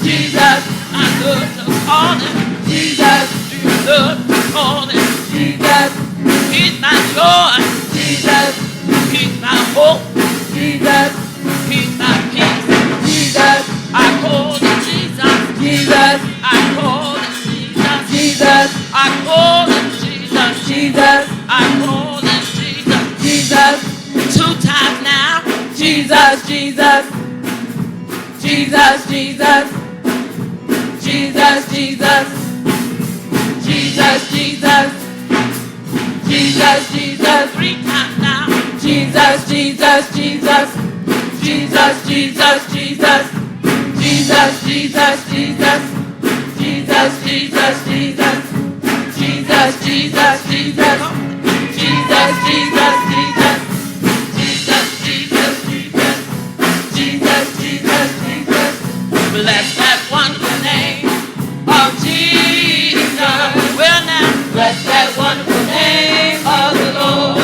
Jesus, I love to call him. Jesus, you love to call him. Jesus, he's my joy. Jesus, he's my hope. Jesus, he's my peace. Jesus, I call him Jesus. Jesus, I call him Jesus. Jesus, I call him Jesus. Jesus, I call him Jesus. Jesus, 2 times now. Jesus, Jesus. Jesus, Jesus. Jesus, Jesus. Jesus, Jesus. Jesus, Jesus. 3 times now. Jesus, Jesus, Jesus. Jesus, Jesus, Jesus. Jesus, Jesus, Jesus. Jesus, Jesus, Jesus. Jesus, Jesus, Jesus. Jesus, Jesus, Jesus. Jesus, Jesus, Jesus. Jesus, Jesus, Jesus. Bless that wonderful name of Jesus. Well now, bless that wonderful name of the Lord.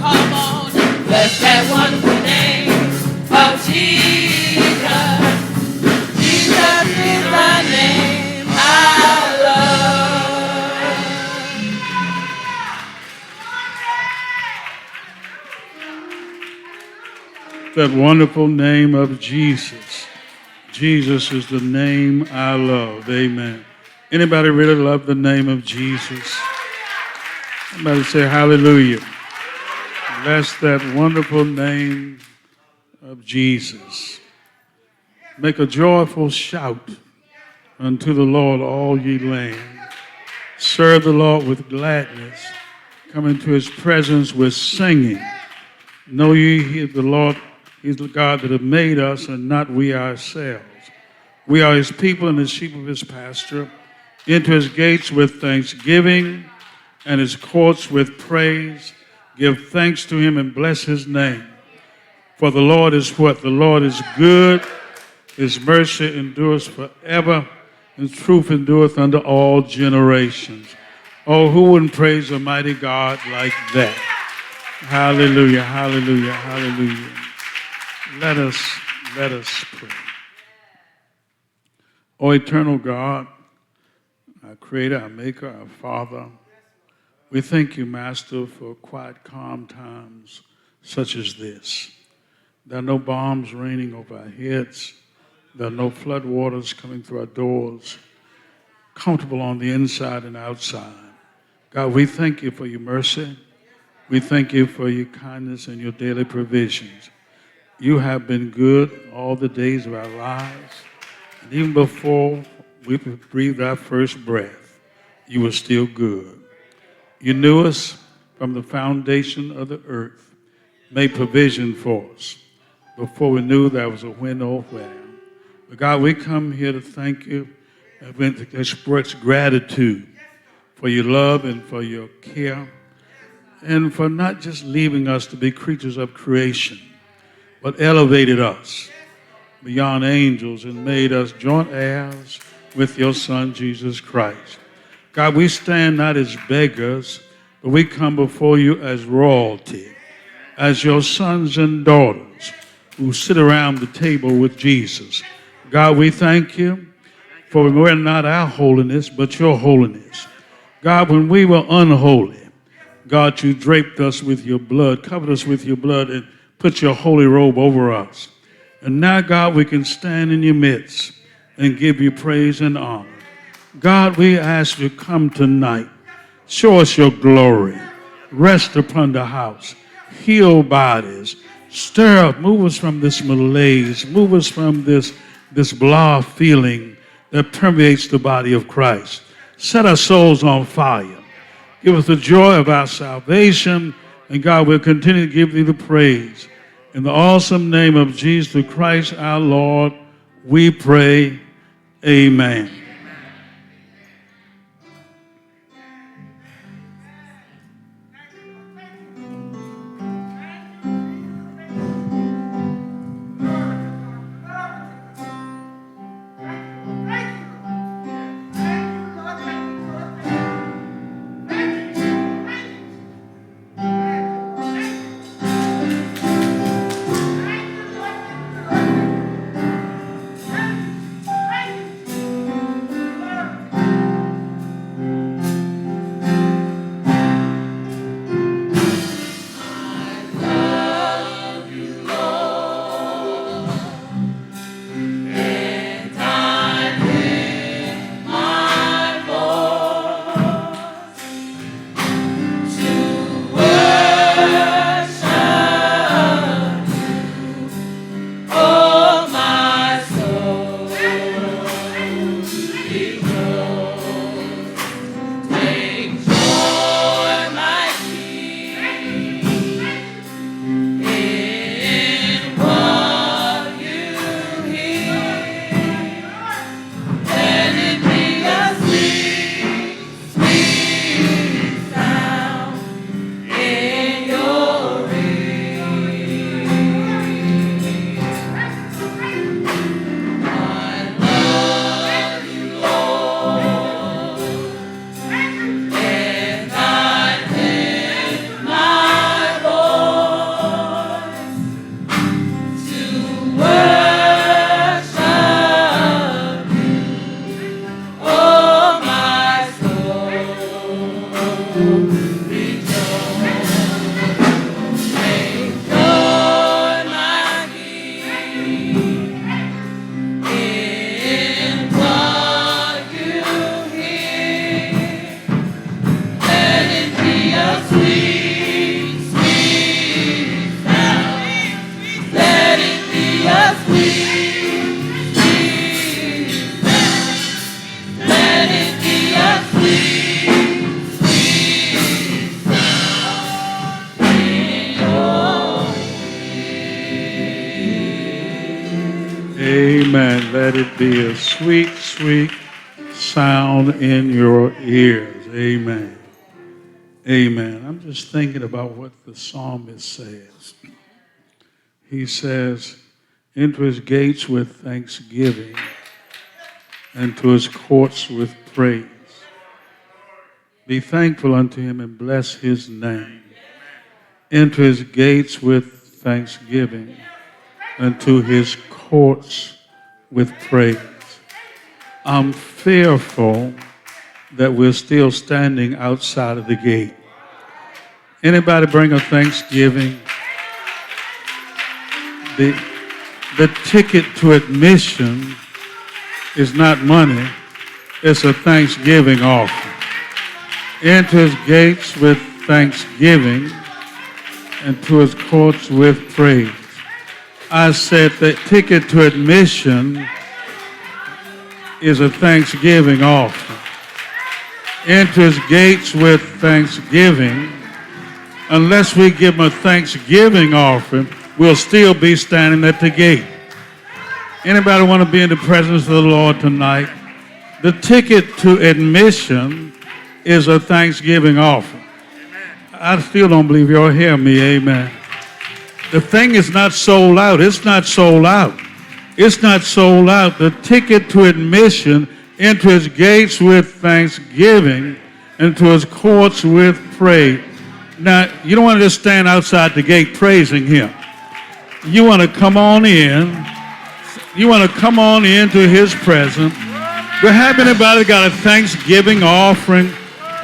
Come on, bless that wonderful name of Jesus. Jesus is the name I love. That wonderful name of Jesus. Jesus is the name I love. Amen. Anybody really love the name of Jesus? Somebody say hallelujah. Bless that wonderful name of Jesus. Make a joyful shout unto the Lord, all ye land. Serve the Lord with gladness. Come into his presence with singing. Know ye he is the Lord, he's the God that have made us and not we ourselves. We are his people and the sheep of his pasture. Enter his gates with thanksgiving and his courts with praise. Give thanks to him and bless his name. For the Lord is what? The Lord is good. His mercy endures forever. His truth endureth unto all generations. Oh, who wouldn't praise a mighty God like that? Hallelujah, hallelujah, hallelujah. Let us pray. Oh, eternal God, our Creator, our Maker, our Father, we thank you, Master, for quiet, calm times such as this. There are no bombs raining over our heads. There are no flood waters coming through our doors. Comfortable on the inside and outside. God, we thank you for your mercy. We thank you for your kindness and your daily provisions. You have been good all the days of our lives. And even before we breathed our first breath, you were still good. You knew us from the foundation of the earth, made provision for us before we knew there was a when or where. But God, we come here to thank you and to express gratitude for your love and for your care and for not just leaving us to be creatures of creation, but elevated us beyond angels and made us joint heirs with your Son, Jesus Christ. God, we stand not as beggars, but we come before you as royalty, as your sons and daughters who sit around the table with Jesus. God, we thank you for we're not our holiness, but your holiness. God, when we were unholy, God, you draped us with your blood, covered us with your blood, and put your holy robe over us. And now, God, we can stand in your midst and give you praise and honor. God, we ask you to come tonight. Show us your glory. Rest upon the house. Heal bodies. Stir up. Move us from this malaise. Move us from this blah feeling that permeates the body of Christ. Set our souls on fire. Give us the joy of our salvation. And God, we'll continue to give thee the praise. In the awesome name of Jesus Christ, our Lord, we pray. Amen. be a sweet, sweet sound in your ears. Amen. Amen. I'm just thinking about what the psalmist says. He says, enter his gates with thanksgiving and to his courts with praise. Be thankful unto him and bless his name. Enter his gates with thanksgiving and to his courts with praise. I'm fearful that we're still standing outside of the gate. Anybody bring a thanksgiving? The ticket to admission is not money, it's a thanksgiving offering. Enter his gates with thanksgiving and to his courts with praise. I said the ticket to admission is a thanksgiving offering. Enter his gates with thanksgiving. Unless we give him a thanksgiving offering, we'll still be standing at the gate. Anybody want to be in the presence of the Lord tonight? The ticket to admission is a thanksgiving offering. I still don't believe you'll hear me, amen. The thing is not sold out. It's not sold out. It's not sold out. The ticket to admission into his gates with thanksgiving and to his courts with praise. Now, you don't want to just stand outside the gate praising him. You want to come on in. You want to come on into his presence. But have anybody got a thanksgiving offering?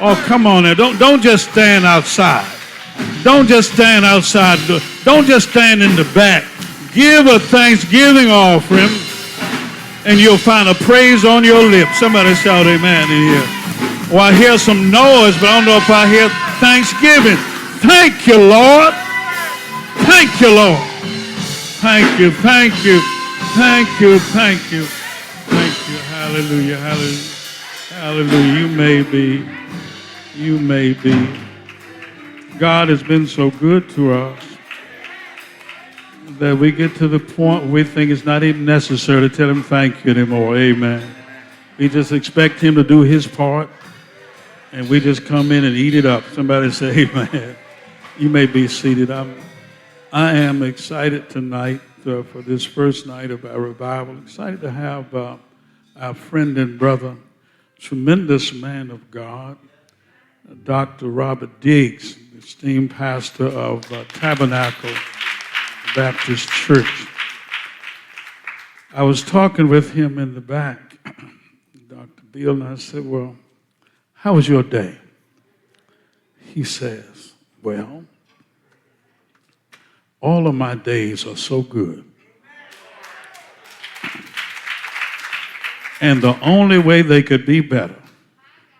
Oh, come on there. Don't just stand outside. Don't just stand outside. Don't just stand in the back. Give a thanksgiving offering, and you'll find a praise on your lips. Somebody shout amen in here. Well, I hear some noise, but I don't know if I hear thanksgiving. Thank you, Lord. Thank you, Lord. Thank you, thank you, thank you, thank you. Thank you. Hallelujah, hallelujah, hallelujah. You may be. God has been so good to us that we get to the point where we think it's not even necessary to tell him thank you anymore. Amen. We just expect him to do his part, and we just come in and eat it up. Somebody say amen. You may be seated. I am excited tonight for this first night of our revival. Excited to have our friend and brother, tremendous man of God, Dr. Robert Diggs, esteemed pastor of Tabernacle Baptist Church. I was talking with him in the back, Dr. Bill, and I said, well, how was your day? He says, well, all of my days are so good. And the only way they could be better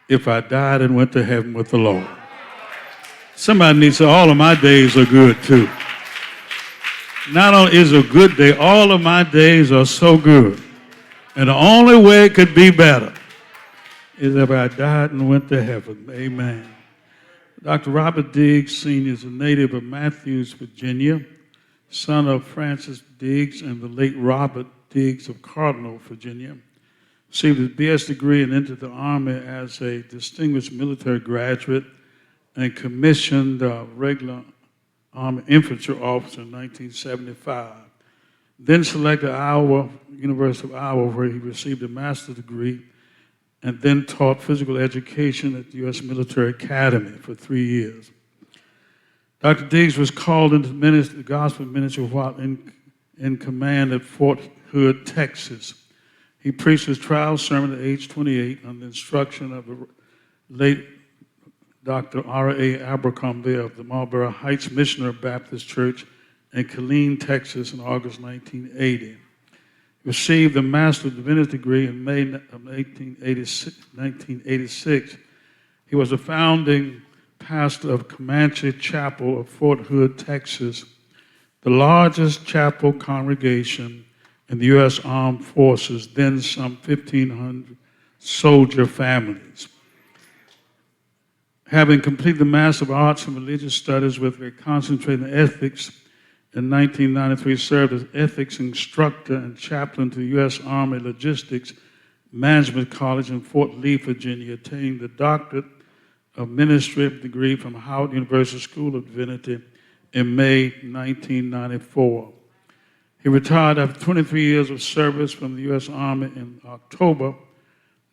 if I died and went to heaven with the Lord. Somebody needs to say, all of my days are good too. Not only is it a good day, all of my days are so good. And the only way it could be better is if I died and went to heaven. Amen. Dr. Robert Diggs, Sr. is a native of Matthews, Virginia, son of Francis Diggs and the late Robert Diggs of Cardinal, Virginia. Received his BS degree and entered the Army as a distinguished military graduate and commissioned regular Army infantry officer in 1975. Then selected University of Iowa, where he received a master's degree, and then taught physical education at the U.S. Military Academy for 3 years. Dr. Diggs was called into the gospel ministry while in command at Fort Hood, Texas. He preached his trial sermon at age 28 under the instruction of the late Dr. R.A. Abercrombie of the Marlboro Heights Missionary Baptist Church in Killeen, Texas in August 1980. He received a Master of Divinity degree in May of 1986. He was a founding pastor of Comanche Chapel of Fort Hood, Texas, the largest chapel congregation in the U.S. Armed Forces, then some 1,500 soldier families. Having completed the Master of Arts and Religious Studies with a concentrated in ethics, In 1993, served as ethics instructor and chaplain to the U.S. Army Logistics Management College in Fort Lee, Virginia, attained the doctorate of ministry degree from Howard University School of Divinity in May 1994. He retired after 23 years of service from the U.S. Army in October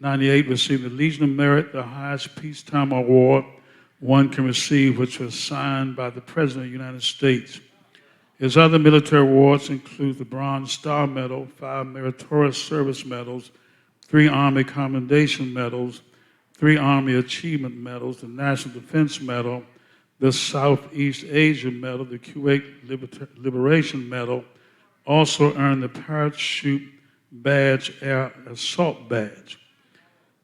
98, received the Legion of Merit, the highest peacetime award one can receive, which was signed by the President of the United States. His other military awards include the Bronze Star Medal, 5 Meritorious Service Medals, 3 Army Commendation Medals, 3 Army Achievement Medals, the National Defense Medal, the Southeast Asia Medal, the Kuwait Liberation Medal, also earned the Parachute Badge Air Assault Badge.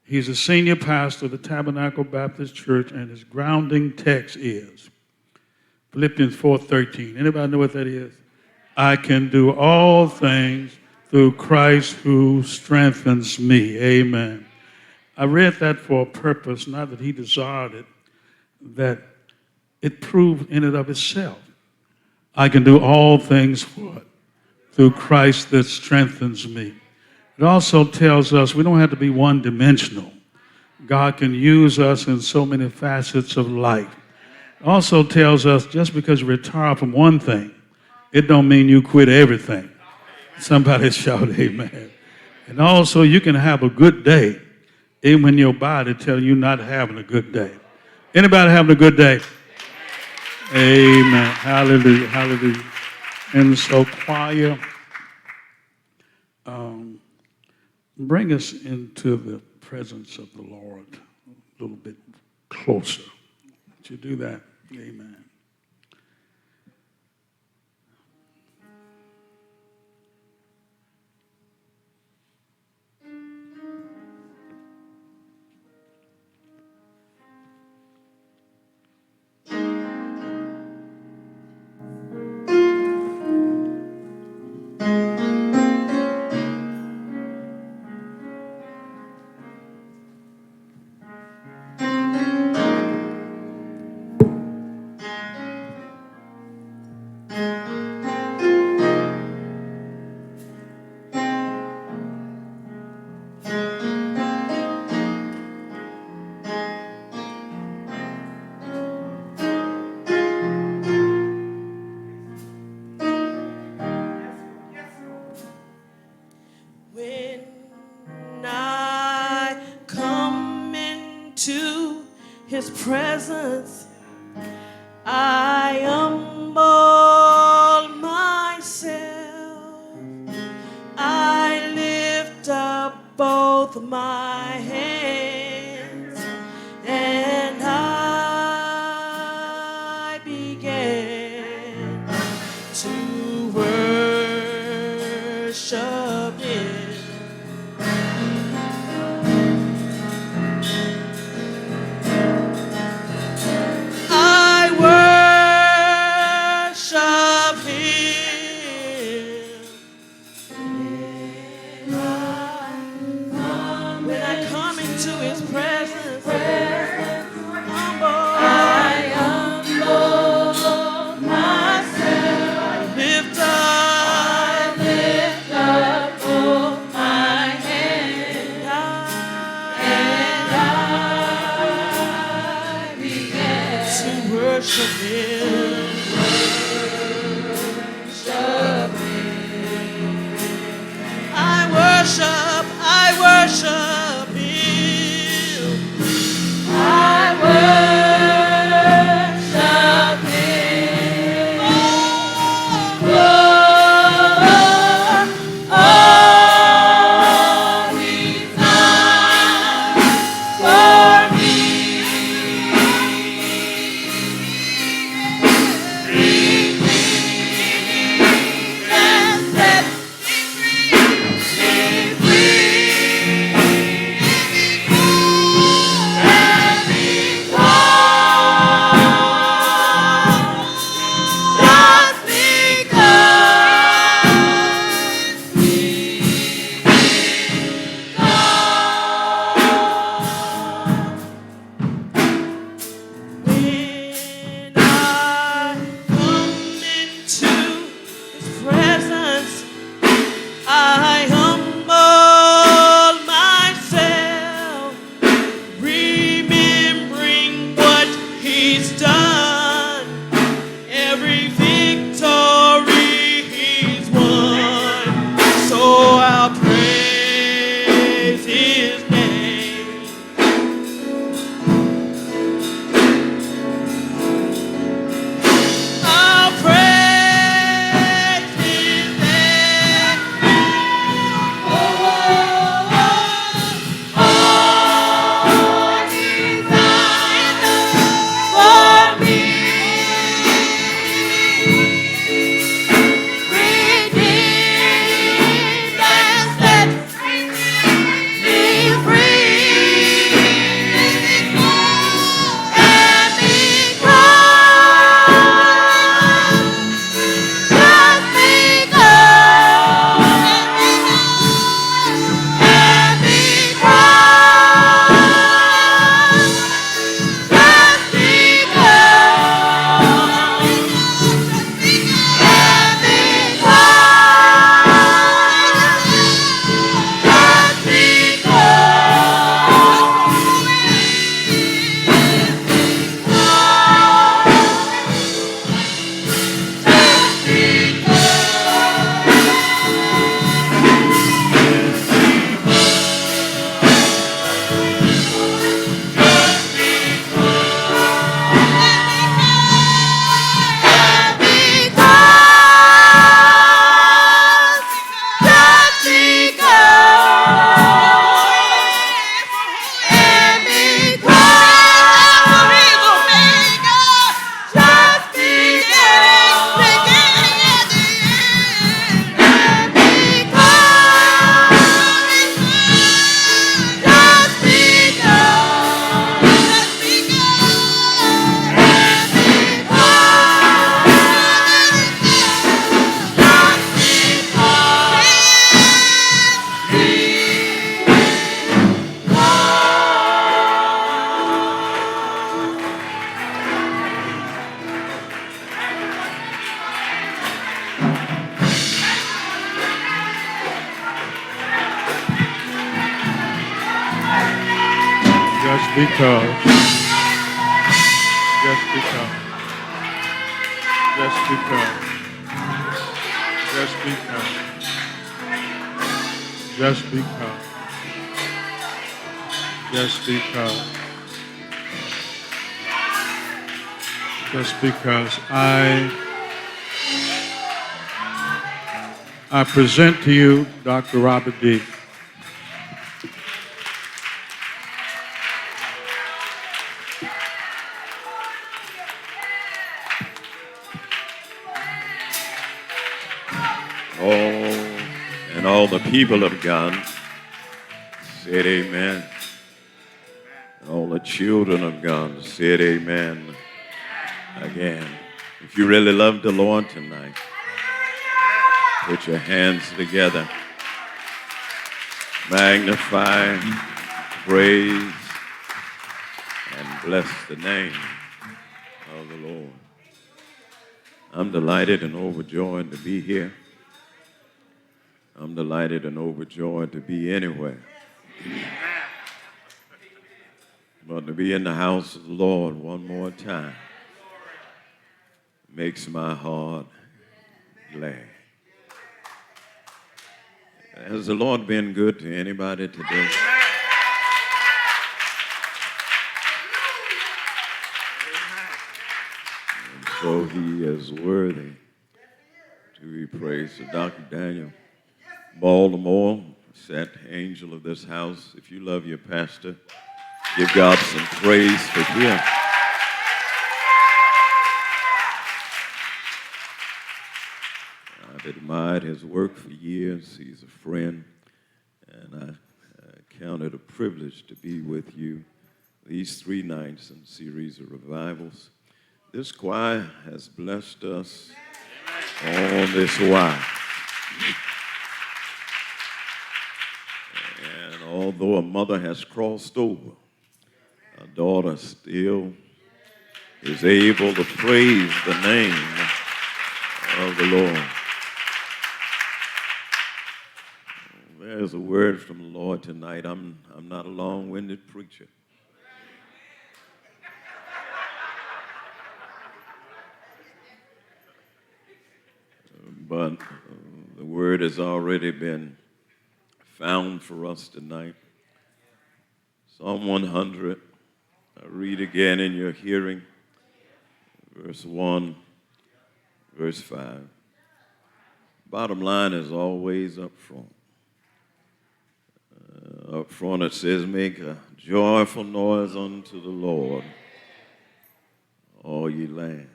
He's a senior pastor of the Tabernacle Baptist Church, and his grounding text is Philippians 4:13. Anybody know what that is? I can do all things through Christ who strengthens me. Amen. I read that for a purpose, not that he desired it, that it proved in and of itself. I can do all things what? Through Christ that strengthens me. It also tells us we don't have to be one-dimensional. God can use us in so many facets of life. It also tells us just because you retire from one thing, it don't mean you quit everything. Somebody shout amen. And also you can have a good day even when your body tells you not having a good day. Anybody having a good day? Amen. Hallelujah. Hallelujah. And so choir, bring us into the presence of the Lord a little bit closer. Would you do that? Amen. His presence, I humble myself. I lift up both my hands and I began to worship Him. Just because. Just because. Just because. Just because. Just because. Just because. Just because I present to you Dr. Robert D. And all the people of God said amen. And all the children of God said amen again. If you really love the Lord tonight, put your hands together. Magnify, praise, and bless the name of the Lord. I'm delighted and overjoyed to be here. I'm delighted and overjoyed to be anywhere. But to be in the house of the Lord one more time makes my heart glad. Has the Lord been good to anybody today? And so he is worthy to be praised. So Dr. Daniel Baltimore, set angel of this house, if you love your pastor, give God some praise for him. I've admired his work for years. He's a friend, and I count it a privilege to be with you these 3 nights in a series of revivals. This choir has blessed us all this while. And although a mother has crossed over, a daughter still is able to praise the name of the Lord. There's a word from the Lord tonight. I'm not a long-winded preacher. But the word has already been found for us tonight. Psalm 100, I read again in your hearing, verse 1, verse 5. Bottom line is always up front. Up front it says, make a joyful noise unto the Lord, all ye lands.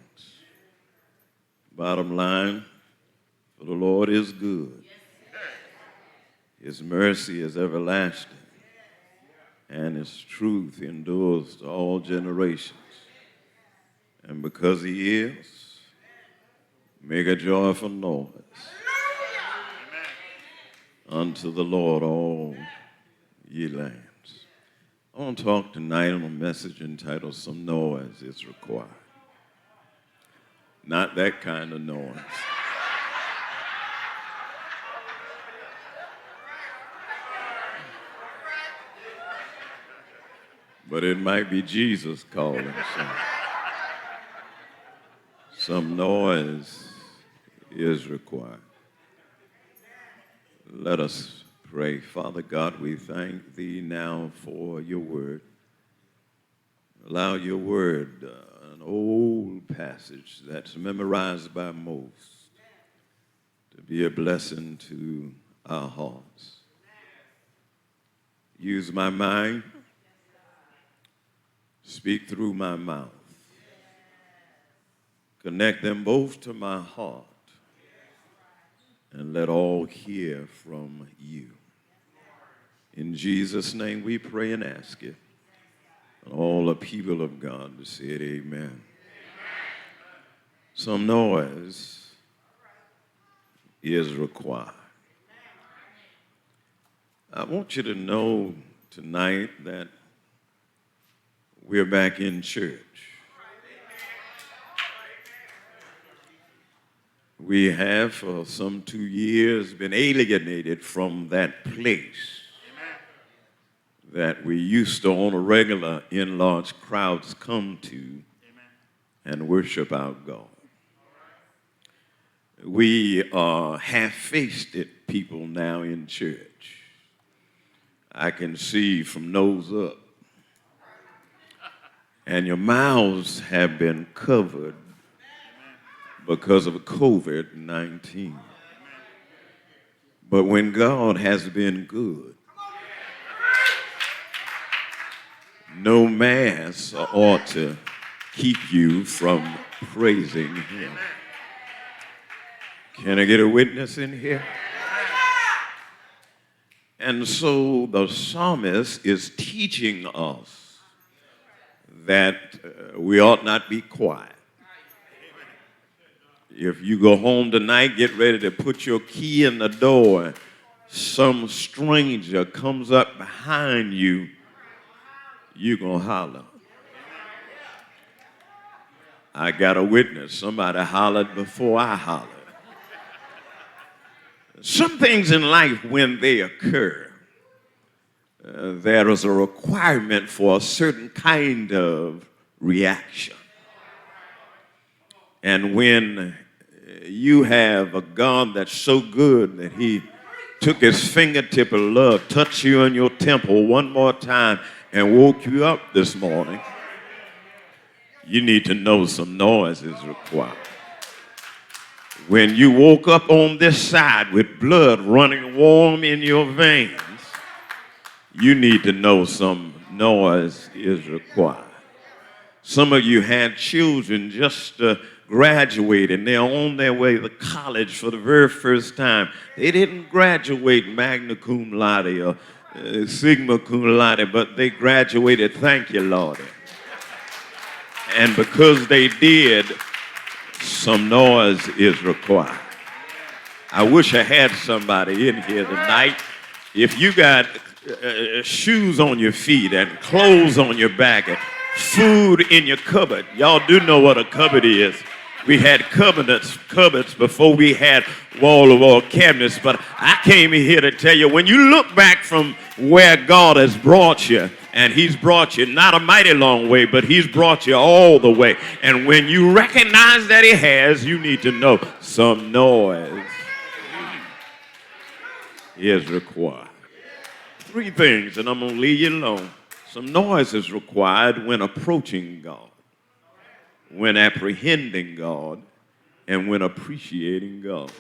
Bottom line, for the Lord is good. His mercy is everlasting, and his truth endures to all generations. And because he is, make a joyful noise unto the Lord, all ye lands. I want to talk tonight on a message entitled Some Noise is Required. Not that kind of noise. But it might be Jesus calling. Some noise is required. Let us pray. Father God, we thank thee now for your word. Allow your word, an old passage that's memorized by most, to be a blessing to our hearts. Use my mind. Speak through my mouth. Connect them both to my heart. And let all hear from you. In Jesus' name we pray and ask it. And all the people of God said amen. Some noise is required. I want you to know tonight that we're back in church. We have for some 2 years been alienated from that place that we used to on a regular in large crowds come to and worship our God. We are half-faced people now in church. I can see from nose up. And your mouths have been covered because of COVID-19. But when God has been good, no mask ought to keep you from praising him. Can I get a witness in here? And so the psalmist is teaching us that we ought not be quiet. If you go home tonight, get ready to put your key in the door. Some stranger comes up behind you, you're going to holler. I got a witness. Somebody hollered before I hollered. Some things in life, when they occur, there is a requirement for a certain kind of reaction. And when you have a God that's so good that he took his fingertip of love, touched you in your temple one more time, and woke you up this morning, you need to know some noise is required. When you woke up on this side with blood running warm in your veins, you need to know some noise is required. Some of you had children just graduated, and they're on their way to college for the very first time. They didn't graduate magna cum laude or sigma cum laude, but they graduated, thank you, Lord. And because they did, some noise is required. I wish I had somebody in here tonight. If you got shoes on your feet and clothes on your back and food in your cupboard, y'all do know what a cupboard is. We had cupboards before we had wall-to-wall cabinets, but I came here to tell you, when you look back from where God has brought you, and he's brought you not a mighty long way, but he's brought you all the way. And when you recognize that he has, you need to know some noise is required. Three things, and I'm going to leave you alone. Some noise is required when approaching God, when apprehending God, and when appreciating God.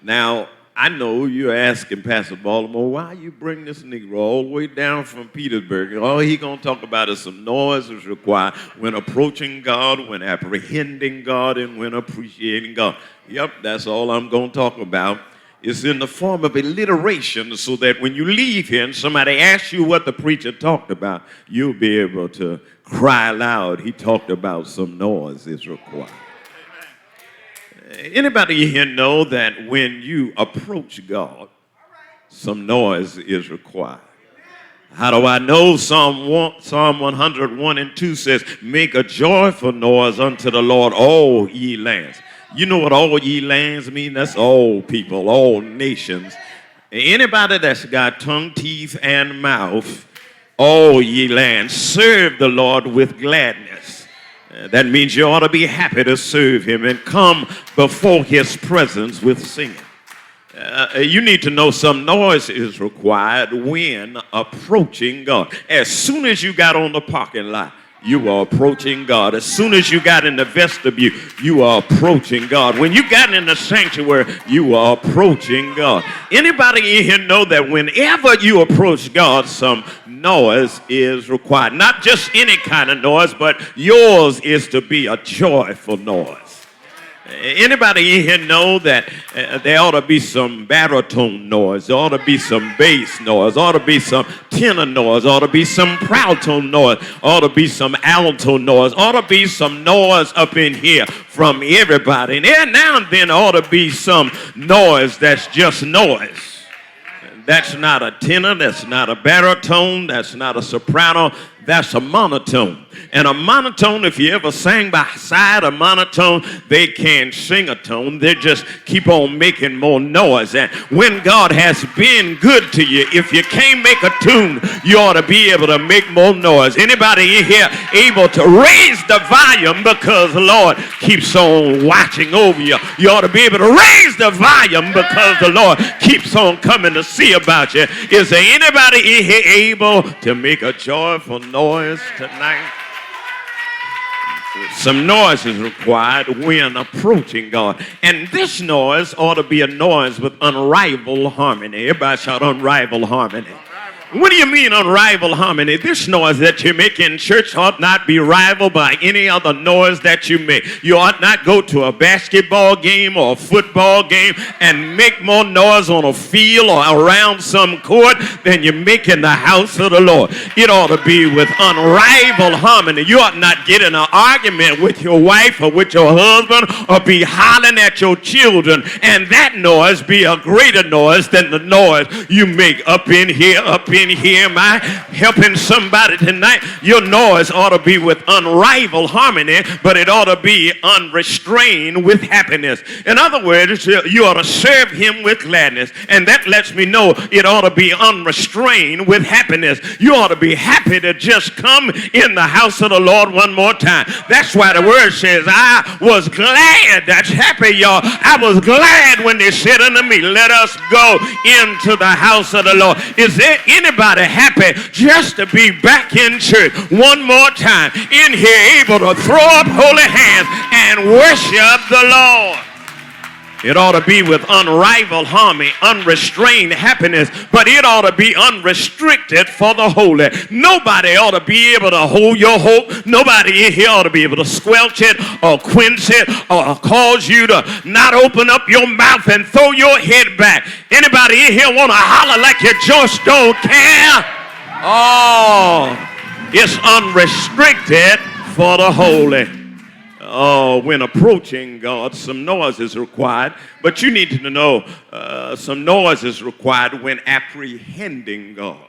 Now, I know you're asking Pastor Baltimore, why you bring this Negro all the way down from Petersburg? All he going to talk about is some noise is required when approaching God, when apprehending God, and when appreciating God. Yep, that's all I'm going to talk about. It's in the form of alliteration so that when you leave here and somebody asks you what the preacher talked about, you'll be able to cry loud. He talked about some noise is required. Anybody here know that when you approach God, some noise is required? How do I know? Psalm 101 and 2 says, make a joyful noise unto the Lord, all ye lands. You know what all ye lands mean? That's all people, all nations. Anybody that's got tongue, teeth, and mouth, all ye lands, serve the Lord with gladness. That means you ought to be happy to serve him and come before his presence with singing. You need to know some noise is required when approaching God. As soon as you got on the parking lot, you are approaching God. As soon as you got in the vestibule, you are approaching God. When you got in the sanctuary, you are approaching God. Anybody in here know that whenever you approach God, some noise is required? Not just any kind of noise, but yours is to be a joyful noise. Anybody in here know that there ought to be some baritone noise, there ought to be some bass noise, there ought to be some tenor noise, there ought to be some proudtone noise, there ought to be some alto noise, there ought to be some noise up in here from everybody. And there now and then ought to be some noise that's just noise. That's not a tenor, that's not a baritone, that's not a soprano, That's a monotone. And a monotone, if you ever sang beside a monotone, they can't sing a tone. They just keep on making more noise. And when God has been good to you, if you can't make a tune, you ought to be able to make more noise. Anybody in here able to raise the volume because the Lord keeps on watching over you? You ought to be able to raise the volume because the Lord keeps on coming to see about you. Is there anybody in here able to make a joyful noise tonight? Some noise is required when approaching God. And this noise ought to be a noise with unrivaled harmony. Everybody shout unrivaled harmony. What do you mean unrivaled harmony? This noise that you make in church ought not be rivaled by any other noise that you make. You ought not go to a basketball game or a football game and make more noise on a field or around some court than you make in the house of the Lord. It ought to be with unrivaled harmony. You ought not get in an argument with your wife or with your husband or be hollering at your children and that noise be a greater noise than the noise you make up in here. Am I helping somebody tonight? Your noise ought to be with unrivaled harmony, but it ought to be unrestrained with happiness. In other words, you ought to serve him with gladness, and that lets me know it ought to be unrestrained with happiness. You ought to be happy to just come in the house of the Lord one more time. That's why the word says, I was glad. That's happy, y'all. I was glad when they said unto me, let us go into the house of the Lord. Is there anybody happy just to be back in church one more time, in here able to throw up holy hands and worship the Lord? It ought to be with unrivaled harmony, unrestrained happiness, but it ought to be unrestricted for the holy. Nobody ought to be able to hold your hope. Nobody in here ought to be able to squelch it or quench it or cause you to not open up your mouth and throw your head back. Anybody in here want to holler like you just don't care? Oh, it's unrestricted for the holy. When approaching God, some noise is required, but you need to know some noise is required when apprehending God.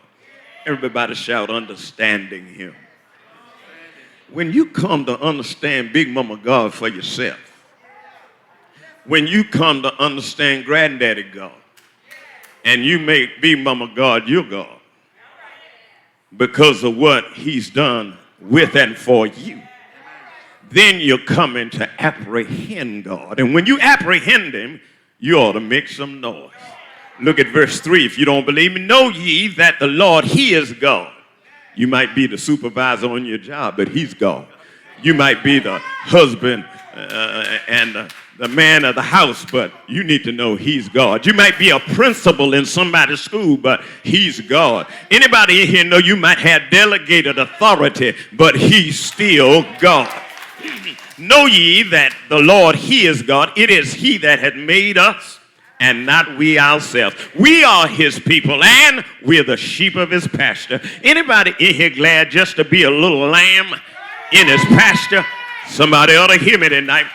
Everybody shout, understanding him. When you come to understand Big Mama God for yourself, when you come to understand Granddaddy God, and you make Big Mama God your God because of what he's done with and for you, then you're coming to apprehend God. And when you apprehend him, you ought to make some noise. Look at verse 3. If you don't believe me, know ye that the Lord, he is God. You might be the supervisor on your job, but he's God. You might be the husband and the man of the house, but you need to know he's God. You might be a principal in somebody's school, but he's God. Anybody in here know you might have delegated authority, but he's still God. Know ye that the Lord, he is God. It is he that had made us and not we ourselves. We are his people and we're the sheep of his pasture. Anybody in here glad just to be a little lamb in his pasture? Somebody ought to hear me tonight.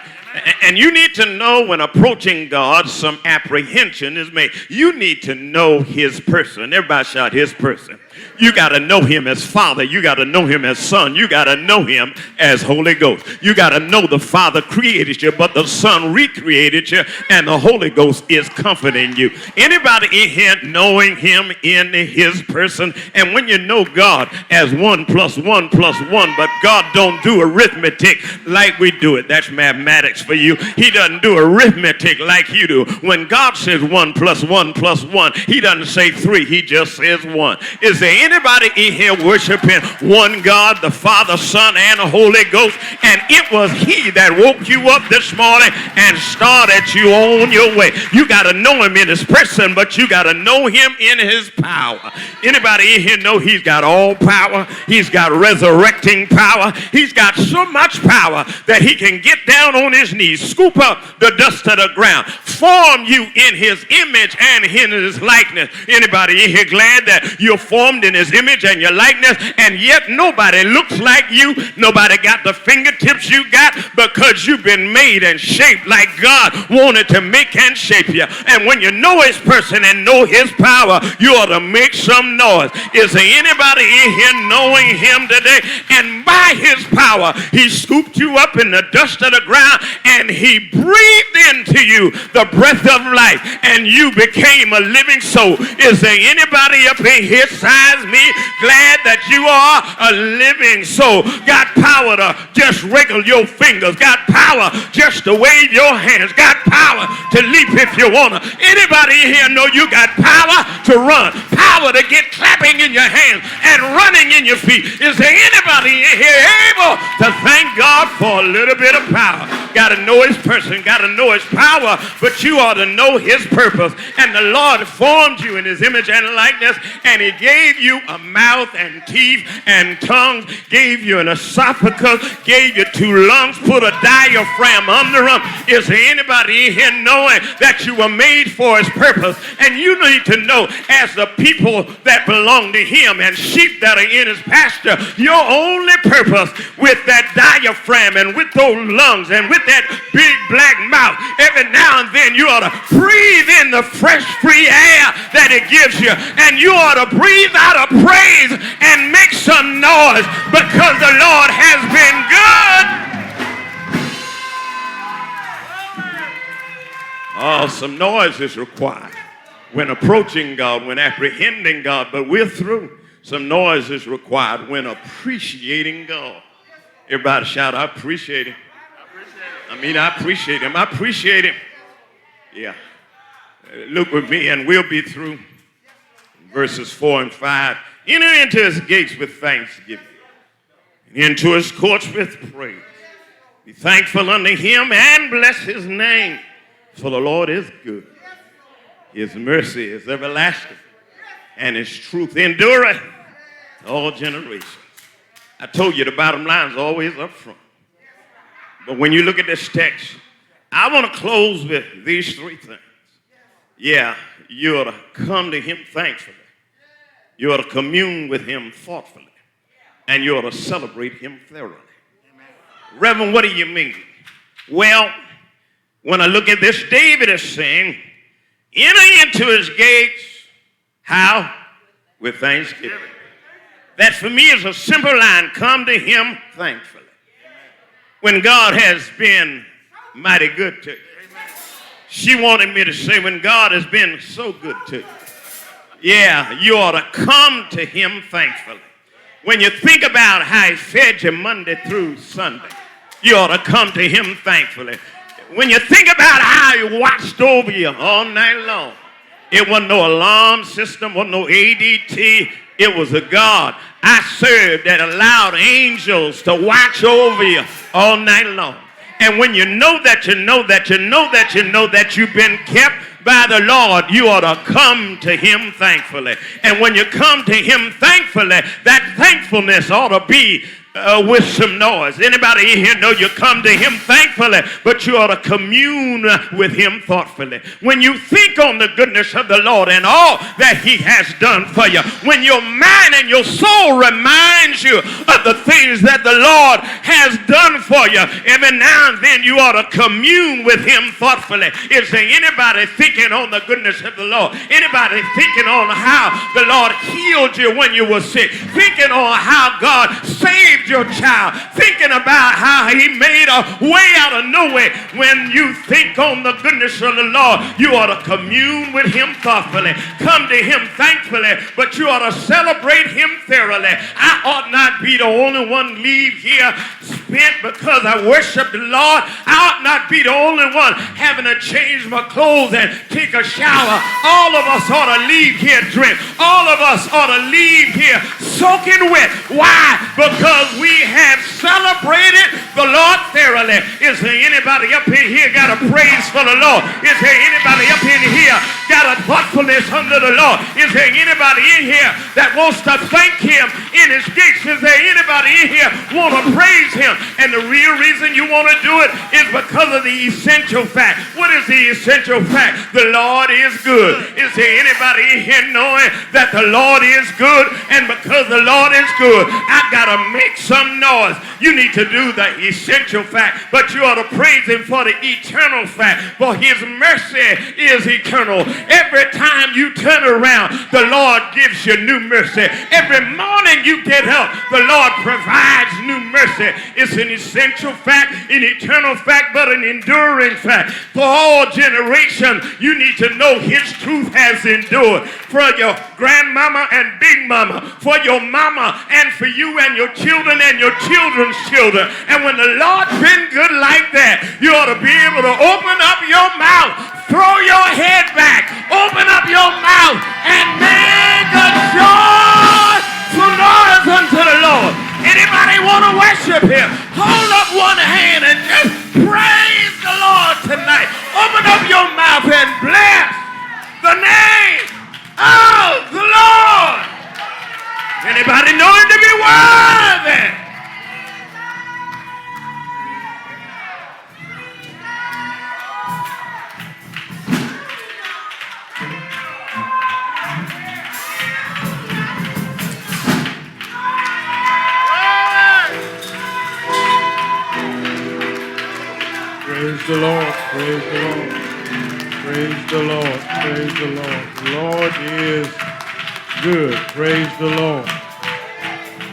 And you need to know when approaching God, some apprehension is made. You need to know his person. Everybody shout his person. You got to know him as Father. You got to know him as Son. You got to know him as Holy Ghost. You got to know the Father created you, but the Son recreated you, and the Holy Ghost is comforting you. Anybody in here knowing him in his person? And when you know God as 1 + 1 + 1, but God don't do arithmetic like we do it. That's mathematics for you. He doesn't do arithmetic like you do. When God says 1 + 1 + 1, he doesn't say 3. He just says 1. Is there anybody in here worshiping one God, the Father, Son, and the Holy Ghost? And it was he that woke you up this morning and started you on your way. You got to know him in his person, but you got to know him in his power. Anybody in here know he's got all power? He's got resurrecting power. He's got so much power that he can get down on his knees, scoop up the dust of the ground, form you in his image and in his likeness. Anybody in here glad that you're formed formed in his image and your likeness, and yet nobody looks like you. Nobody got the fingertips you got, because you've been made and shaped like God wanted to make and shape you. And when you know his person and know his power, you ought to make some noise. Is there anybody in here knowing him today? And by his power, he scooped you up in the dust of the ground, and he breathed into you the breath of life, and you became a living soul. Is there anybody up in here besides me glad that you are a living soul? Got power to just wiggle your fingers, got power just to wave your hands, got power to leap if you want to. Anybody in here know you got power to run, power to get clapping in your hands and running in your feet? Is there anybody in here able to thank God for a little bit of power? Got to know his person, got to know his power, but you ought to know his purpose. And the Lord formed you in his image and likeness, and he gave you a mouth and teeth and tongues, gave you an esophagus, gave you 2 lungs, put a diaphragm under them. Is there anybody in here knowing that you were made for his purpose? And you need to know, as the people that belong to him and sheep that are in his pasture, your only purpose with that diaphragm and with those lungs and with that big black mouth, every now and then you ought to breathe in the fresh free air that it gives you, and you ought to breathe out a praise and make some noise, because the Lord has been good. Oh, some noise is required when approaching God, when apprehending God, but we're through. Some noise is required when appreciating God. Everybody shout, I appreciate him. I appreciate him. I appreciate him. Yeah. Look with me and we'll be through. Verses 4 and 5. Enter into his gates with thanksgiving, and into his courts with praise. Be thankful unto him and bless his name, for the Lord is good. His mercy is everlasting, and his truth endureth to all generations. I told you the bottom line is always up front. But when you look at this text, I want to close with these 3 things. Yeah, you ought to come to him thankfully. You ought to commune with him thoughtfully. And you ought to celebrate him thoroughly. Reverend, what do you mean? Well, when I look at this, David is saying, enter into his gates, how? With thanksgiving. That for me is a simple line. Come to him thankfully. When God has been mighty good to you. She wanted me to say, when God has been so good to you. Yeah, you ought to come to him thankfully. When you think about how he fed you Monday through Sunday, you ought to come to him thankfully. When you think about how he watched over you all night long, it wasn't no alarm system, wasn't no ADT. It was a God I served that allowed angels to watch over you all night long. And when you know that you know that you know that you know that you've been kept by the Lord, you ought to come to him thankfully. And when you come to him thankfully, that thankfulness ought to be with some noise. Anybody in here know you come to him thankfully, but you ought to commune with him thoughtfully. When you think on the goodness of the Lord and all that he has done for you, when your mind and your soul reminds you of the things that the Lord has done for you, every now and then you ought to commune with him thoughtfully. Is there anybody thinking on the goodness of the Lord? Anybody thinking on how the Lord healed you when you were sick? Thinking on how God saved your child, thinking about how he made a way out of nowhere. When you think on the goodness of the Lord, you ought to commune with him thoughtfully, come to him thankfully, but you ought to celebrate him thoroughly. I ought not be the only one leave here spent because I worship the Lord. I ought not be the only one having to change my clothes and take a shower. All of us ought to leave here drenched. All of us ought to leave here soaking wet. Why? Because we have celebrated the Lord thoroughly. Is there anybody up in here got a praise for the Lord? Is there anybody up in here got a thoughtfulness under the Lord? Is there anybody in here that wants to thank him in his gates? Is there anybody in here want to praise him And the real reason you want to do it is because of the essential fact. What is the essential fact? The Lord is good. Is there anybody in here knowing that the Lord is good? And because the Lord is good, I got to make some noise. You need to do the essential fact, but you ought to praise him for the eternal fact, for his mercy is eternal. Every time you turn around, the Lord gives you new mercy. Every morning you get up, the Lord provides new mercy. It's an essential fact, an eternal fact, but an enduring fact. For all generations, you need to know his truth has endured. For your grandmama and big mama, for your mama, and for you and your children and your children's children. And when the Lord's been good like that, you ought to be able to open up your mouth, throw your head back, open up your mouth, and make a joyful noise unto the Lord. Anybody want to worship him? Hold up one hand and just praise the Lord tonight. Open up your mouth and bless the name of the Lord. Anybody know him to be worthy? Praise the Lord, praise the Lord, praise the Lord, praise the Lord. The Lord is good, praise the Lord.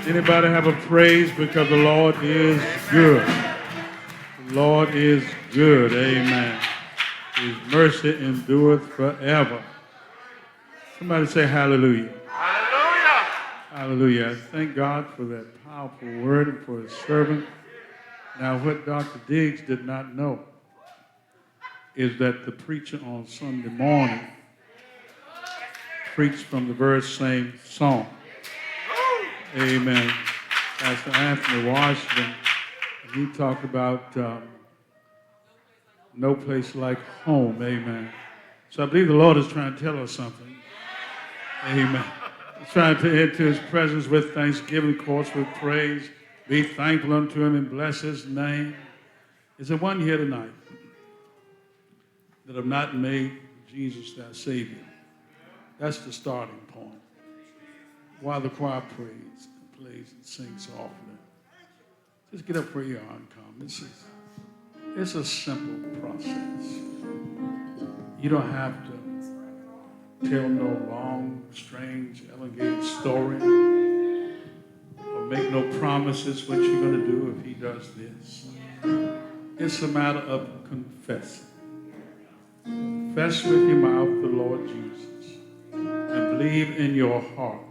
Anybody have a praise because the Lord is good? The Lord is good, amen. His mercy endureth forever. Somebody say hallelujah. Hallelujah. Hallelujah. I thank God for that powerful word and for his servant. Now, what Dr. Diggs did not know is that the preacher on Sunday morning preached from the very same song. Amen. Pastor Anthony Washington, he talked about no place like home. Amen. So I believe the Lord is trying to tell us something. Amen. He's trying to enter his presence with thanksgiving, of course, with praise. Be thankful unto him and bless his name. Is there one here tonight that have not made Jesus their Savior? That's the starting point. While the choir prays and plays and sings softly, just get up where you are and come. It's a simple process. You don't have to tell no long, strange, elongated story. Make no promises what you're going to do if he does this. It's a matter of confessing. Confess with your mouth the Lord Jesus and believe in your heart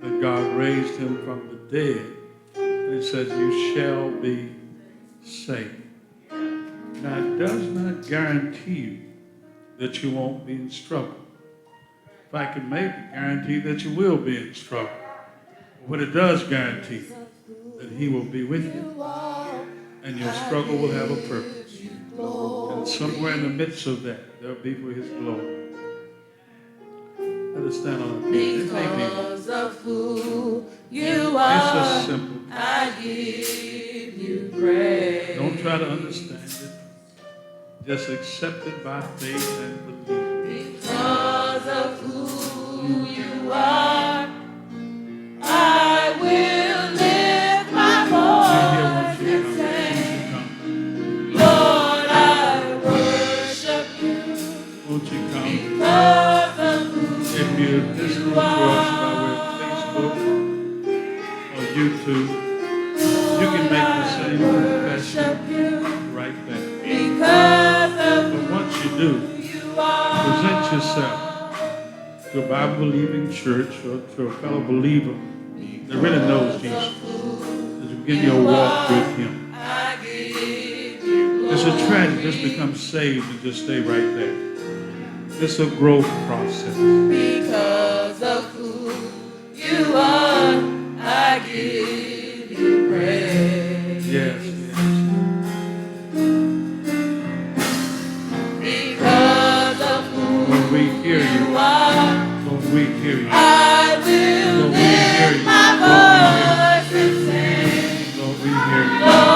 that God raised him from the dead. And it says you shall be saved. Now, it does not guarantee you that you won't be in struggle. In fact, it may guarantee that you will be in struggle. What it does guarantee that he will be with you and your struggle will have a purpose. And somewhere in the midst of that, there will be for his glory. Let us stand on our feet. Because of who you are, it's a simple prayer. I give you praise. Don't try to understand it. Just accept it by faith and believe. Because of who you are, I will lift my voice and say, Lord, I worship you. Won't you come? Because of who If you're listening to us by way of Facebook or YouTube, you can make the same confession right there. But once you do, present yourself to a Bible-believing church or to a fellow believer that really knows Jesus, as you begin your walk with him. It's a tragedy just become saved and just stay right there. It's a growth process. Because of who you are, I give you praise. Yes. Because of who When we hear you, you are, when we hear you, I will Lord, we hear lift you. my voice and sing, Lord, we hear you. Lord,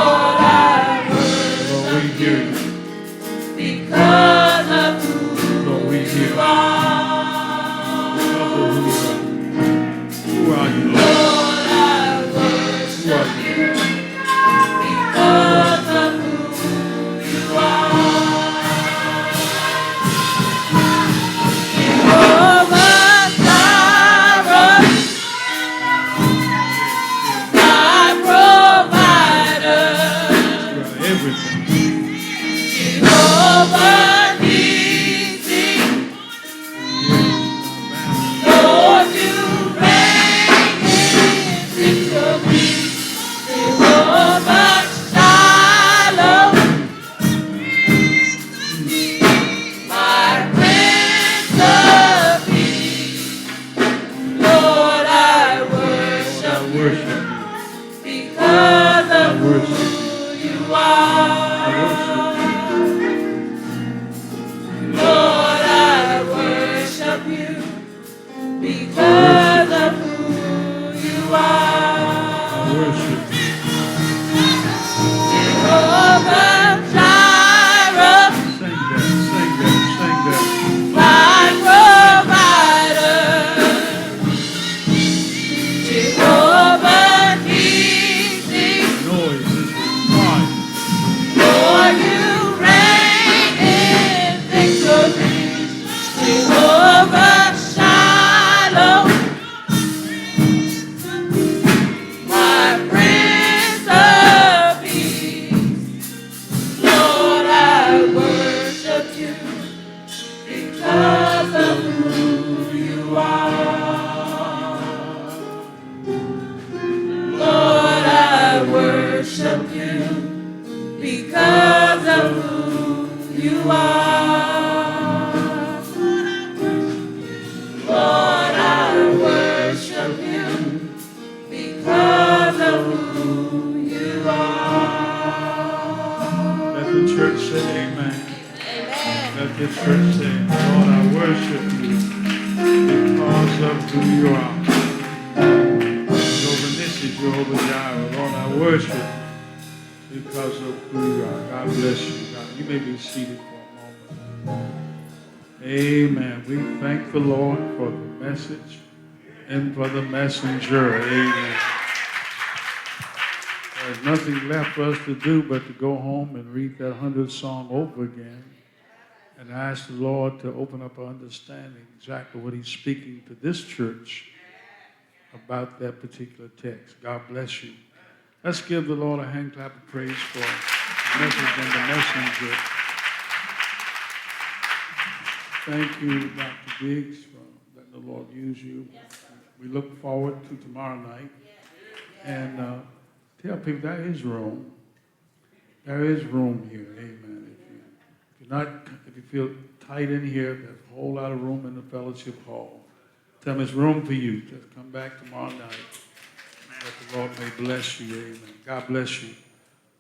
worship you. Jehovah Jireh, Sing that, sing that, sing that. my provider. Jehovah Nissi, Noise is required. Lord, you reign in victory. Jehovah Shiloh, my Prince of Peace. Lord, I worship you because of who you are. Lord, I worship you because of who you are. Lord, I worship you because of who you are. Let the church say amen. Amen. Let the church say, Lord, I worship you because of who you are. Jehovah Nissi, Jehovah Jireh, Lord, I worship you because of who you are. God bless you. God, you may be seated for a moment. Amen. We thank the Lord for the message and for the messenger. Amen. There's nothing left for us to do but to go home and read that 100th song over again and ask the Lord to open up our understanding exactly what he's speaking to this church about that particular text. God bless you. Let's give the Lord a hand clap of praise for the message and the messenger. Thank you, Dr. Biggs, for letting the Lord use you. We look forward to tomorrow night. And tell people there is room. There is room here. Amen. If you feel tight in here, there's a whole lot of room in the fellowship hall. Tell them it's room for you. Just come back tomorrow night. That the Lord may bless you. Amen. God bless you.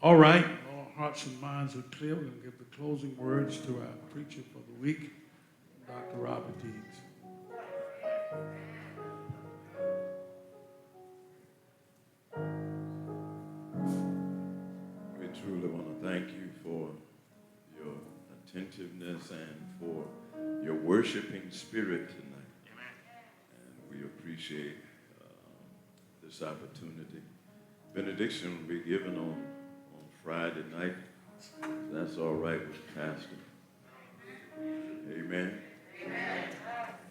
All right. All hearts and minds are clear. We're going to give the closing words to our preacher for the week, Dr. Robert Deeds. We truly want to thank you for your attentiveness and for your worshiping spirit tonight. And we appreciate this opportunity. Benediction will be given on Friday night. That's all right with Pastor. Amen.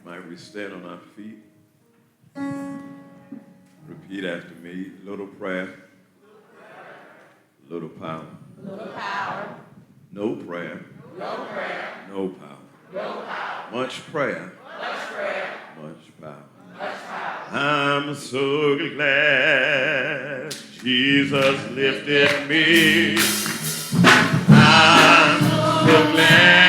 Might we stand on our feet? Repeat after me. Little prayer. Little power. Little power. No prayer. No prayer. No power. No power. Much prayer. Much prayer. Much power. Much power. I'm so glad Jesus lifted me. I'm so glad